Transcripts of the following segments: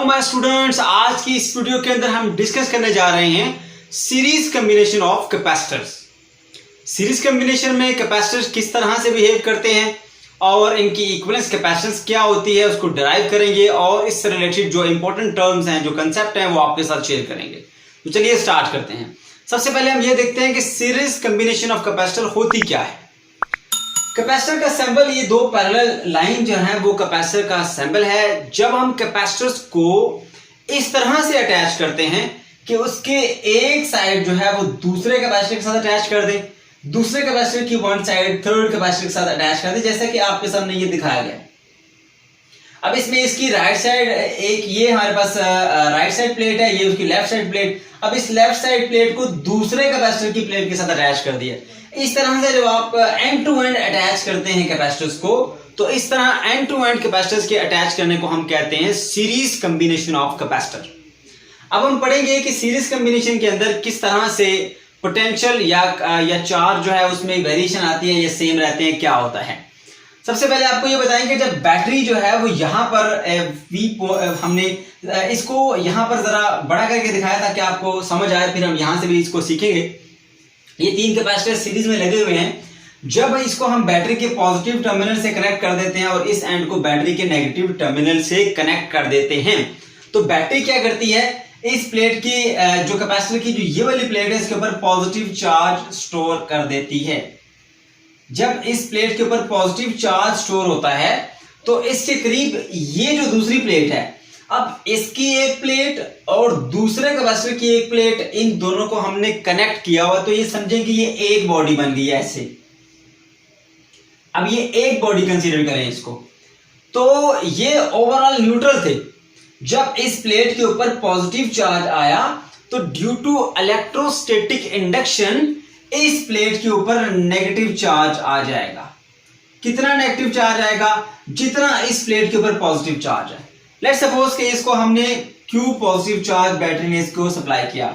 Hello my students, आज की इस वीडियो के अंदर हम डिस्कस करने जा रहे हैं series combination of capacitors. Series combination में कैपेसिटर्स किस तरह से बिहेव करते हैं और इनकी इक्विवेलेंस कैपेसिटेंस क्या होती है उसको डिराइव करेंगे और इससे रिलेटेड जो इंपॉर्टेंट टर्म्स हैं, जो कंसेप्ट हैं, वो आपके साथ शेयर करेंगे। तो चलिए स्टार्ट करते हैं। सबसे पहले हम ये देखते हैं कि सीरीज कॉम्बिनेशन ऑफ कैपेसिटर होती क्या है। कैपेसिटर का सिंबल, ये दो पैरेलल लाइन जो है वो कैपेसिटर का सिंबल है। जब हम कैपेसिटर्स को इस तरह से अटैच करते हैं कि उसके एक साइड जो है वो दूसरे कैपेसिटर के साथ अटैच कर दें, दूसरे कैपेसिटर की वन साइड थर्ड कैपेसिटर के साथ अटैच कर दें, जैसा कि आपके सामने ये दिखाया गया है। अब इसमें इसकी राइट साइड, एक ये हमारे पास राइट साइड प्लेट है, ये उसकी लेफ्ट साइड प्लेट। अब इस लेफ्ट साइड प्लेट को दूसरे कैपेसिटर की प्लेट के साथ अटैच कर दिया। इस तरह से जब आप एंड टू एंड अटैच करते हैं कैपेसिटर्स को, तो इस तरह एंड टू एंड कैपेसिटर्स के अटैच करने को हम कहते हैं सीरीज कॉम्बिनेशन ऑफ कैपेसिटर। अब हम पढ़ेंगे कि सीरीज कॉम्बिनेशन के अंदर किस तरह से पोटेंशियल या चार्ज जो है उसमें वेरिएशन आती है या सेम रहते हैं, क्या होता है। सबसे पहले आपको ये बताएंगे, जब बैटरी जो है वो यहाँ पर हमने इसको यहाँ पर जरा बड़ा करके दिखाया था कि आपको समझ आए, फिर हम यहाँ से भी इसको सीखेंगे। ये तीन कैपेसिटर सीरीज में लगे हुए हैं। जब इसको हम बैटरी के पॉजिटिव टर्मिनल से कनेक्ट कर देते हैं और इस एंड को बैटरी के नेगेटिव टर्मिनल से कनेक्ट कर देते हैं, तो बैटरी क्या करती है, इस प्लेट की जो कैपेसिटर की जो ये वाली प्लेट है इसके ऊपर पॉजिटिव चार्ज स्टोर कर देती है। जब इस प्लेट के ऊपर पॉजिटिव चार्ज स्टोर होता है तो इसके करीब ये जो दूसरी प्लेट है, अब इसकी एक प्लेट और दूसरे कैपेसिटर की एक प्लेट, इन दोनों को हमने कनेक्ट किया हुआ, तो ये समझें कि ये एक बॉडी बन गई है ऐसे। अब ये एक बॉडी कंसीडर करें इसको, तो ये ओवरऑल न्यूट्रल थे। जब इस प्लेट के ऊपर पॉजिटिव चार्ज आया तो ड्यू टू इलेक्ट्रोस्टैटिक इंडक्शन इस प्लेट के ऊपर नेगेटिव चार्ज आ जाएगा। कितना नेगेटिव चार्ज आएगा? जितना इस प्लेट के ऊपर पॉजिटिव चार्ज है। लेट्स सपोज कि इसको हमने Q पॉजिटिव चार्ज बैटरी ने इसको सप्लाई किया,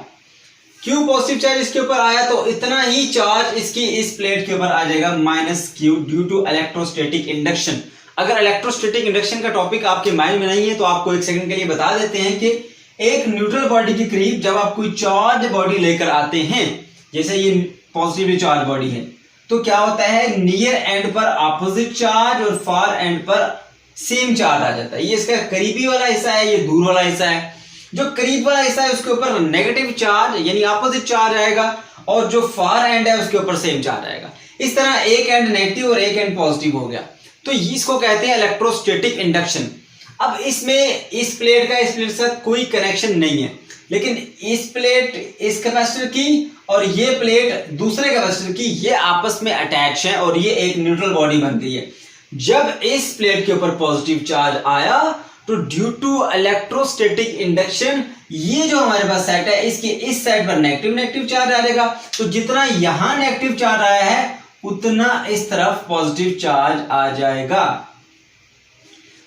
Q पॉजिटिव चार्ज इसके ऊपर आया, तो इतना ही चार्ज इसकी इस प्लेट के ऊपर आ जाएगा -Q due to electrostatic induction. अगर इलेक्ट्रोस्टैटिक इंडक्शन का टॉपिक आपके माइंड में नहीं है तो आपको एक सेकंड के लिए बता देते हैं कि एक न्यूट्रल बॉडी के करीब जब आप कोई चार्ज बॉडी लेकर आते हैं, जैसे ये पॉजिटिवली चार्ज बॉडी है, तो क्या होता है, नियर एंड पर ऑपोजिट चार्ज और फार एंड पर सेम चार्ज आ जाता है। ये इसका करीबी वाला हिस्सा है, ये दूर वाला हिस्सा है। जो करीब वाला हिस्सा है उसके ऊपर नेगेटिव चार्ज यानी ऑपोजिट चार्ज आएगा और जो फार एंड है उसके ऊपर सेम चार्ज आएगा। इस तरह एक एंड नेगेटिव और एक एंड पॉजिटिव हो गया, तो इसको कहते हैं इलेक्ट्रोस्टैटिक इंडक्शन। अब इसमें इस प्लेट का इस प्लेट के साथ कोई कनेक्शन नहीं है, लेकिन इस प्लेट इस कैपेसिटर की और ये प्लेट दूसरे कैपेसिटर की, ये आपस में अटैच है और ये एक न्यूट्रल बॉडी बन गई है। जब इस प्लेट के ऊपर पॉजिटिव चार्ज आया तो ड्यू टू इलेक्ट्रोस्टैटिक इंडक्शन ये जो हमारे पास सेट है इसके इस साइड पर नेगेटिव चार्ज आ जाएगा। तो जितना यहां नेगेटिव चार्ज आया है उतना इस तरफ पॉजिटिव चार्ज आ जाएगा।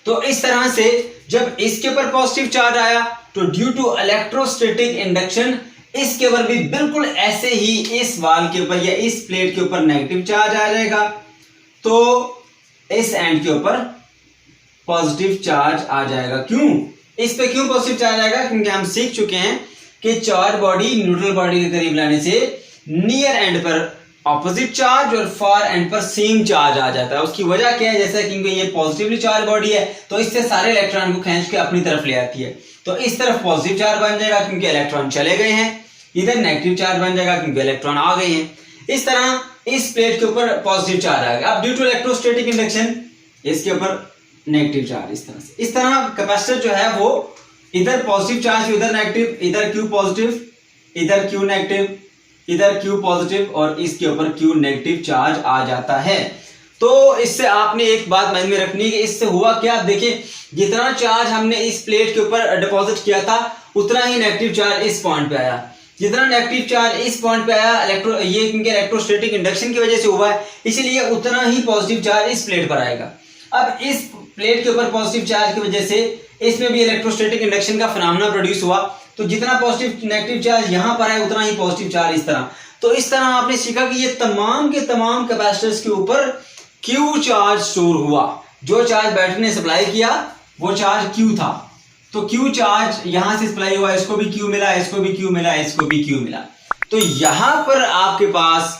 तो इस तरह से जब इसके ऊपर पॉजिटिव चार्ज आया तो ड्यू टू इलेक्ट्रोस्टैटिक इंडक्शन इसके ऊपर भी बिल्कुल ऐसे ही इस वाल के ऊपर या इस प्लेट के ऊपर नेगेटिव चार्ज आ जाएगा, तो इस एंड के ऊपर पॉजिटिव चार्ज आ जाएगा। क्यों इस पे क्यों पॉजिटिव चार्ज आएगा? क्योंकि हम सीख चुके हैं कि चार्ज बॉडी न्यूट्रल बॉडी के करीब लाने से नियर एंड पर ऑपोजिट चार्ज और फार एंड पर सेम चार्ज आ जाता है। उसकी वजह क्या है? जैसा क्योंकि ये पॉजिटिवली चार्ज बॉडी है तो इससे सारे इलेक्ट्रॉन को खींच के अपनी तरफ ले आती है, तो इस तरफ पॉजिटिव चार्ज बन जाएगा क्योंकि इलेक्ट्रॉन चले गए हैं, इधर नेगेटिव चार्ज बन जाएगा क्योंकि इलेक्ट्रॉन आ गए हैं। इस तरह इस प्लेट के ऊपर पॉजिटिव चार्ज आएगा। अब ड्यू टू इलेक्ट्रोस्टैटिक इंडक्शन इसके ऊपर नेगेटिव चार्ज इस तरह कैपेसिटर जो है वो इधर पॉजिटिव चार्ज, इधर नेगेटिव, इधर Q पॉजिटिव, इधर Q नेगेटिव, इधर Q पॉजिटिव और इसके ऊपर Q नेगेटिव चार्ज आ जाता है। तो इससे आपने एक बात माइंड में रखनी है कि इससे हुआ क्या। देखिए, जितना चार्ज हमने इस प्लेट के ऊपर डिपॉजिट किया था उतना ही नेगेटिव चार्ज इस पॉइंट पे आया। जितना नेगेटिव चार्ज इस पॉइंट पे आया, ये क्योंकि इलेक्ट्रोस्टैटिक इंडक्शन की वजह से हुआ है, इसलिए उतना ही पॉजिटिव चार्ज इस प्लेट पर आएगा। अब इस प्लेट के ऊपर पॉजिटिव चार्ज की वजह से इसमें भी इलेक्ट्रोस्टैटिक इंडक्शन का फिनोमेना प्रोड्यूस हुआ, तो जितना पॉजिटिव नेगेटिव चार्ज यहां पर है उतना ही पॉजिटिव चार्ज इस तरह। तो इस तरह आपने सीखा कि ये तमाम के तमाम कैपेसिटर्स के ऊपर Q चार्ज स्टोर हुआ। जो चार्ज बैटरी ने सप्लाई किया वो चार्ज Q था, तो Q चार्ज यहां से सप्लाई हुआ, इसको भी Q मिला, इसको भी Q मिला, इसको भी Q मिला। तो यहां पर आपके पास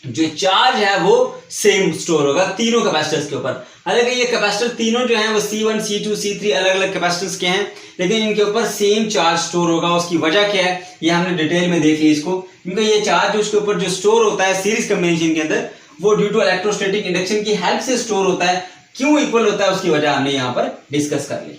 जो चार्ज है वो सेम स्टोर होगा तीनों कैपेसिटर्स के ऊपर। हालांकि ये कैपेसिटर तीनों जो हैं वो C1, C2, C3 अलग अलग कैपेसिटर्स के हैं, लेकिन इनके ऊपर सेम चार्ज स्टोर होगा। उसकी वजह क्या है ये हमने डिटेल में देख ली इसको, क्योंकि ये चार्ज उसके ऊपर जो स्टोर होता है सीरीज कॉम्बिनेशन के अंदर वो ड्यू टू इलेक्ट्रोस्टैटिक इंडक्शन की हेल्प से स्टोर होता है। क्यों इक्वल होता है उसकी वजह हमने यहाँ पर डिस्कस कर ली।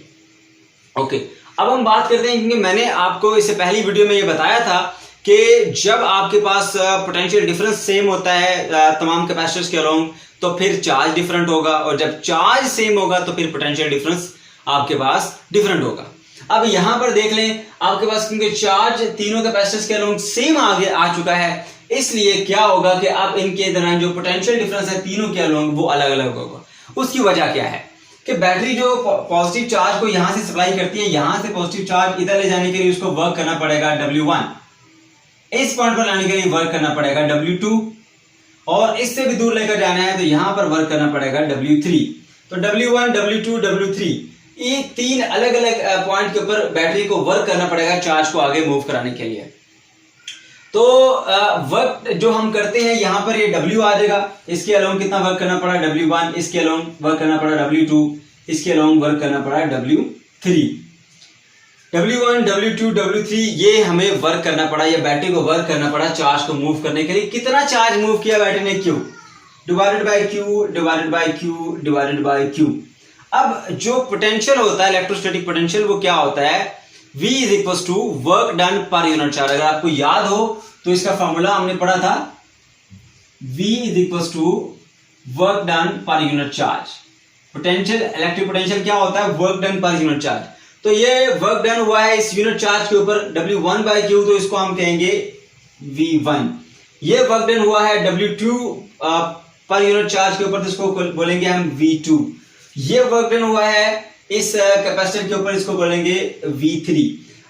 ओके, अब हम बात करते हैं, क्योंकि मैंने आपको इससे पहली वीडियो में ये बताया था कि जब आपके पास पोटेंशियल डिफरेंस सेम होता है तमाम कैपेसिटर्स के अलोंग तो फिर चार्ज डिफरेंट होगा, और जब चार्ज सेम होगा तो फिर पोटेंशियल डिफरेंस आपके पास डिफरेंट होगा। अब यहां पर देख लें, आपके पास क्योंकि चार्ज तीनों कैपेसिटर्स के अलोंग सेम आगे आ चुका है, इसलिए क्या होगा कि अब इनके दरमियान जो पोटेंशियल डिफरेंस है तीनों के अलोंग वो अलग अलग होगा। उसकी वजह क्या है कि बैटरी जो पॉजिटिव चार्ज को यहां से सप्लाई करती है, यहां से पॉजिटिव चार्ज इधर ले जाने के लिए उसको वर्क करना पड़ेगा W1, इस पॉइंट पर लाने के लिए वर्क करना पड़ेगा W2, और इससे भी दूर लेकर जाना है तो यहां पर वर्क करना पड़ेगा W3। तो W1, W2, W3 ये तीन अलग अलग पॉइंट के ऊपर बैटरी को वर्क करना पड़ेगा चार्ज को आगे मूव कराने के लिए। तो वर्क जो हम करते हैं यहां पर ये W आ जाएगा, इसके अलोंग कितना वर्क करना पड़ा W1, इसके अलोंग वर्क करना पड़ा W2, इसके अलोंग वर्क करना पड़ा W3। W1, W2, W3 ये हमें वर्क करना पड़ा, ये बैटरी को वर्क करना पड़ा चार्ज को मूव करने के लिए। कितना चार्ज मूव किया बैटरी ने? Q divided by Q divided by Q divided by Q। अब जो पोटेंशियल होता है इलेक्ट्रोस्टैटिक पोटेंशियल वो क्या होता है? V is equal to work done per unit charge. अगर आपको याद हो तो इसका फॉर्मूला हमने पढ़ा था, V is equal to work done per unit charge. Potential electric potential क्या होता है? Work done per unit charge. तो ये वर्क डन हुआ है इस यूनिट चार्ज के ऊपर W1 बाय Q, तो इसको हम कहेंगे V1। ये वर्क डन हुआ है W2 पर यूनिट चार्ज के ऊपर, तो इसको बोलेंगे हम V2। ये वर्क डन हुआ है इस कैपेसिटर के ऊपर, इसको बोलेंगे V3।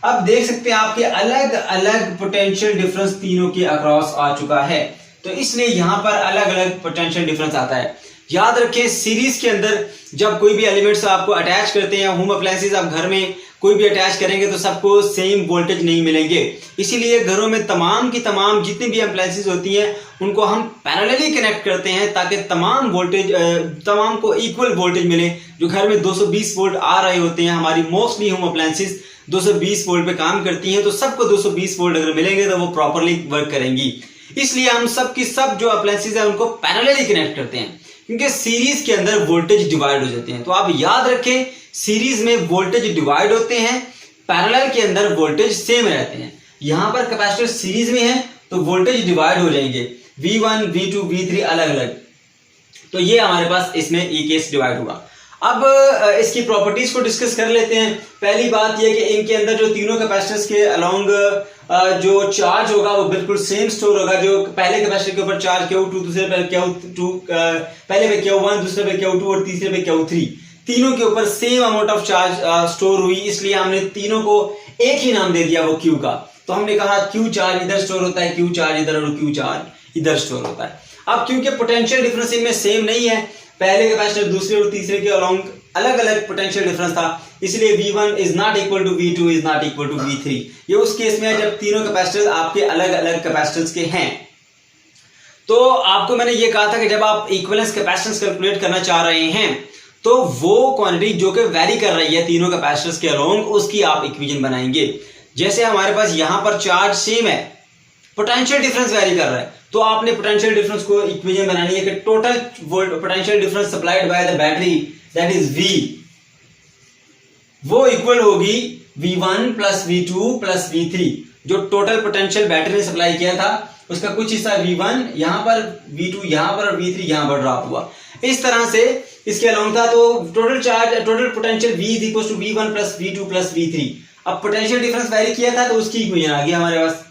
अब देख सकते हैं आपके अलग अलग पोटेंशियल डिफरेंस तीनों के अक्रॉस आ चुका है, तो इसलिए यहां पर अलग अलग पोटेंशियल डिफरेंस आता है। याद रखें सीरीज के अंदर जब कोई भी एलिमेंट्स आपको अटैच करते हैं, होम अप्लायंसेस आप घर में कोई भी अटैच करेंगे तो सबको सेम वोल्टेज नहीं मिलेंगे, इसीलिए घरों में तमाम की तमाम जितनी भी अप्लायंसेस होती हैं उनको हम पैरेलली कनेक्ट करते हैं ताकि तमाम वोल्टेज तमाम को इक्वल वोल्टेज मिले। जो घर में 220 वोल्ट आ रहे होते हैं, हमारी मोस्टली होम अप्लायंसेस 220 वोल्ट पे काम करती हैं, तो सबको 220 वोल्ट अगर मिलेंगे तो वो प्रॉपरली वर्क करेंगी। इसलिए हम सब की सब जो अप्लायंसेस है उनको पैरेलली कनेक्ट करते हैं, क्योंकि सीरीज के अंदर वोल्टेज डिवाइड हो जाते हैं। तो आप याद रखें सीरीज में वोल्टेज डिवाइड होते हैं, पैरेलल के अंदर वोल्टेज सेम रहते हैं। यहां पर कैपेसिटर सीरीज में है तो वोल्टेज डिवाइड हो जाएंगे, V1, V2, V3 अलग अलग। तो ये हमारे पास इसमें ये केस डिवाइड हुआ। अब इसकी प्रॉपर्टीज को डिस्कस कर लेते हैं। पहली बात यह कि इनके अंदर जो तीनों कैपेसिटर्स के अलोंग जो चार्ज होगा वो बिल्कुल सेम स्टोर होगा। जो पहले कैपेसिटर के ऊपर चार्ज Q2, दूसरे पे Q2, पहले पे Q1, दूसरे पे Q2 और तीसरे पे Q3, तीनों के ऊपर same amount of charge store हुई, इसलिए हमने तीनों को एक ही नाम दे दिया वो Q का। तो हमने कहा Q चार्ज इधर स्टोर होता है, Q चार्ज इधर और Q चार्ज इधर स्टोर होता है। अब क्योंकि पोटेंशियल डिफरेंस इनमें सेम नहीं है, पहले कैपेसिटर दूसरे और तीसरे के अलोंग अलग अलग पोटेंशियल डिफरेंस था, इसलिए V1 is not equal to V2 is not equal to V3। ये उस केस में है जब तीनों कैपेसिटर आपके अलग अलग कैपेसिटर्स के हैं। तो आपको मैंने ये कहा था कि जब आप इक्विवेलेंस कैपेसिटेंस कैलकुलेट करना चाह रहे हैं तो वो क्वांटिटी जो कि वेरी कर रही है तीनों कैपेसिटर्स के अलोंग उसकी आप इक्वेशन बनाएंगे। जैसे हमारे पास यहां पर चार्ज सेम है, पोटेंशियल डिफरेंस वेरी कर रहा है, तो आपने पोटेंशियल डिफरेंस को इक्वेशन बनानी है कि total potential difference supplied by the battery that is V, वो इक्वल होगी V1 plus V2 plus V3। जो टोटल पोटेंशियल बैटरी ने सप्लाई किया था उसका कुछ हिस्सा V1 यहां पर, V2 यहां पर और V3 यहां पर ड्रॉप हुआ। इस तरह से इसके अलोंग था, तो total potential V is equal to V1 plus V2 plus V3। अब पोटेंशियल डिफरेंस वेरी किया था तो उसकी इक्वेशन आ गई हमारे पास।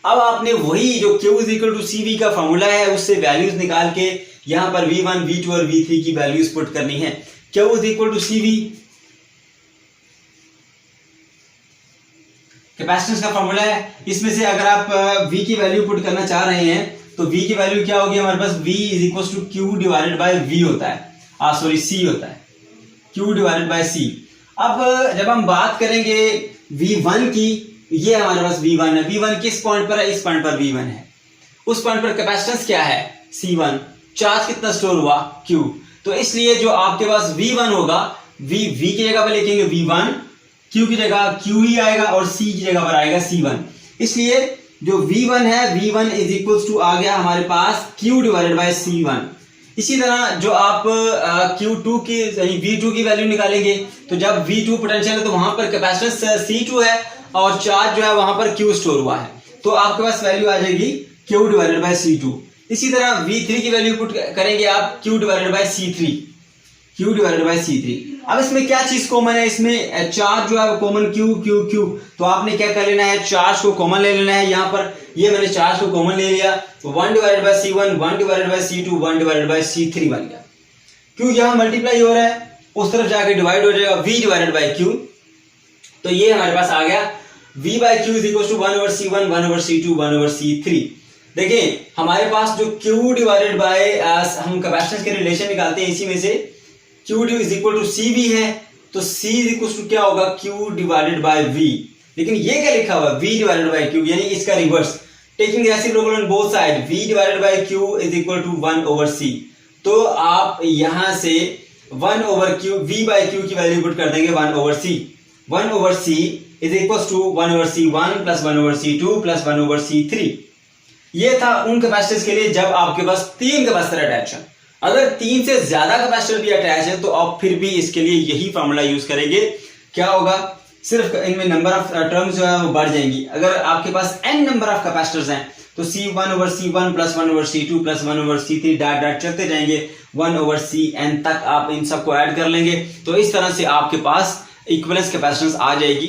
अब आपने वही जो Q is equal to CV का फॉर्मूला है उससे वैल्यूज निकाल के यहां पर V1, V2 और V3 की वैल्यूज पुट करनी है। Q is equal to CV, capacitance का फॉर्मूला है, इसमें से अगर आप V की वैल्यू पुट करना चाह रहे हैं तो V की वैल्यू क्या होगी हमारे पास? V is equal to Q divided by V होता है, C होता है, Q डिवाइडेड बाय C। अब जब हम बात करेंगे V1 की, ये हमारे पास V1 है, V1 किस पॉइंट पर है, इस पॉइंट पर V1 है, उस पॉइंट पर कैपेसिटेंस क्या है C1, चार्ज कितना स्टोर हुआ Q। तो इसलिए जो आपके पास V1 होगा, V की जगह पर लिखेंगे V1, Q की जगह Q ही आएगा और C की जगह पर आएगा C1। इसलिए जो V1 है, V1 इज इक्वल टू आ गया हमारे पास Q डिवाइडेड बाय C1। इसी तरह जो आप Q2 की V2 की वैल्यू निकालेंगे, तो जब V2 पोटेंशियल है तो वहां पर कैपेसिटेंस C2 है और चार्ज जो है वहां पर Q स्टोर हुआ है, तो आपके पास वैल्यू आ जाएगी Q डिवाइडेड बाय C2। इसी तरह V3 की वैल्यू पुट करेंगे आप Q divided bye C3, Q divided bye C3। अब इसमें क्या चीज कॉमन है, इसमें चार्ज जो है वो कॉमन Q, तो आपने क्या कर लेना है, चार्ज को कॉमन ले लेना है। यहाँ पर ये मैंने चार्ज को कॉमन ले लिया, तो 1 divided by C1, 1 divided by C2, 1 divided by C3 बन गया। Q यहाँ मल्टीप्लाई हो रहा है, उस तरफ जाके डिवाइड हो जाएगा V डिवाइडेड बाय Q। तो ये हमारे पास आ गया V by Q is equal to 1 over C1, 1 over C2, 1 over C3। देखिए हमारे पास जो Q डिवाइडेड बाय हम कैपेसिटेंस के रिलेशन निकालते हैं, इसी में से Q is equal to CV है, तो C इज इक्वल टू क्या होगा, Q डिवाइडेड बाय V। लेकिन ये क्या लिखा हुआ है, V डिवाइडेड बाय Q, यानी इसका reverse, taking reciprocal on both side, V divided by Q is equal to 1 over C। तो आप यहां से 1 over Q, V by Q की वैल्यू पुट कर देंगे 1 over C। 1 over C is equal to 1 over C1 plus 1 over C2 plus 1 over C3। ये था उन कैपेसिटर्स के लिए जब आपके पास 3 कैपेसिटर अटैच है। अगर 3 से ज्यादा कैपेसिटर भी अटैच है तो आप फिर भी इसके लिए यही फॉर्मूला यूज करेंगे। क्या होगा, सिर्फ इनमें नंबर ऑफ टर्म्स जो है वो बढ़ जाएंगी। अगर आपके पास n नंबर ऑफ कैपेसिटर्स हैं तो C1 over C1 plus 1 over C2 plus 1 over C3 dot dot चलते जाएंगे 1 ओवर Cn तक आप इन सबको ऐड कर लेंगे। तो इस तरह से आपके पास इक्विवेलेंस कैपेसिटेंस आ जाएगी।